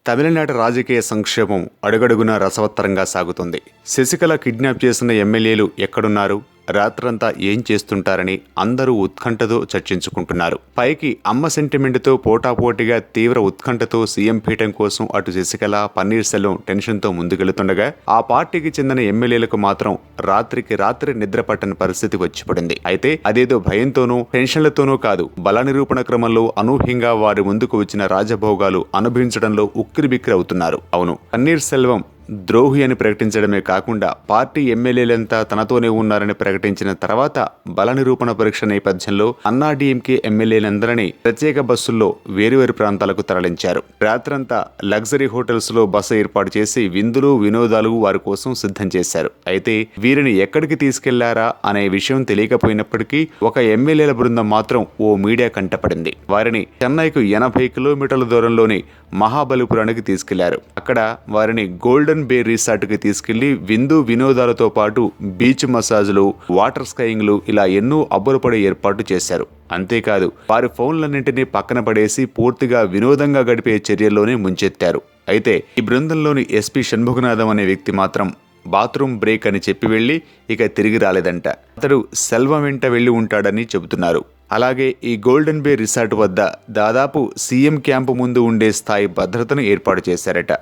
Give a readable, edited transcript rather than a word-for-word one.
తమిళనాడు రాజకీయ సంక్షేమం అడుగడుగునా రసవత్తరంగా సాగుతుంది. శశికళ కిడ్నాప్ చేసిన ఎమ్మెల్యేలు ఎక్కడున్నారు, రాత్రంతా ఏం చేస్తుంటారని అందరూ ఉత్కంఠతో చర్చించుకుంటున్నారు. పైకి అమ్మ సెంటిమెంట్తో పోటాపోటీగా తీవ్ర ఉత్కంఠతో సీఎం పీఠం కోసం అటు శశికళ, పన్నీర్ సెల్వం టెన్షన్తో ముందుకెళ్తుండగా ఆ పార్టీకి చెందిన ఎమ్మెల్యేలకు మాత్రం రాత్రికి రాత్రి నిద్ర పట్టని పరిస్థితి వచ్చిపడింది. అయితే అదేదో భయంతోనూ టెన్షన్లతోనూ కాదు, బల నిరూపణ క్రమంలో అనూహ్యంగా వారి ముందుకు వచ్చిన రాజభోగాలు అనుభవించడంలో ఉక్కిరిబిక్కిరి అవుతున్నారు. అవును, పన్నీర్ సెల్వం ద్రోహి అని ప్రకటించడమే కాకుండా పార్టీ ఎమ్మెల్యేలంతా తనతోనే ఉన్నారని ప్రకటించిన తర్వాత బల నిరూపణ పరీక్ష నేపథ్యంలో అన్నాడీఎంకే ఎమ్మెల్యేలందరినీ ప్రత్యేక బస్సుల్లో వేరువేరు ప్రాంతాలకు తరలించారు. రాత్రంతా లగ్జరీ హోటల్స్ లో బస ఏర్పాటు చేసి విందులు వినోదాలు వారి కోసం సిద్ధం చేశారు. అయితే వీరిని ఎక్కడికి తీసుకెళ్లారా అనే విషయం తెలియకపోయినప్పటికీ ఒక ఎమ్మెల్యేల బృందం మాత్రం ఓ మీడియా కంటపడింది. వారిని చెన్నైకు 80 కిలోమీటర్ల దూరంలోని మహాబలిపురానికి తీసుకెళ్లారు. అక్కడ వారిని గోల్డెన్ బే రిసార్ట్కి తీసుకెళ్లి విందు వినోదాలతో పాటు బీచ్ మసాజ్లు, వాటర్ స్కైయింగ్లు ఇలా ఎన్నో అబ్బురపడే ఏర్పాటు చేశారు. అంతేకాదు వారి ఫోన్లన్నింటినీ పక్కన పడేసి పూర్తిగా వినోదంగా గడిపే చర్యల్లోనే ముంచెత్తారు. అయితే ఈ బృందంలోని ఎస్పీ షణ్ముఖనాథం అనే వ్యక్తి మాత్రం బాత్రూమ్ బ్రేక్ అని చెప్పి వెళ్లి ఇక తిరిగి రాలేదంట. అతడు సెల్వం వెంట వెళ్లి ఉంటాడని చెబుతున్నారు. అలాగే ఈ గోల్డెన్ బే రిసార్ట్ వద్ద దాదాపు సీఎం క్యాంపు ముందు ఉండే స్థాయి భద్రతను ఏర్పాటు చేశారట.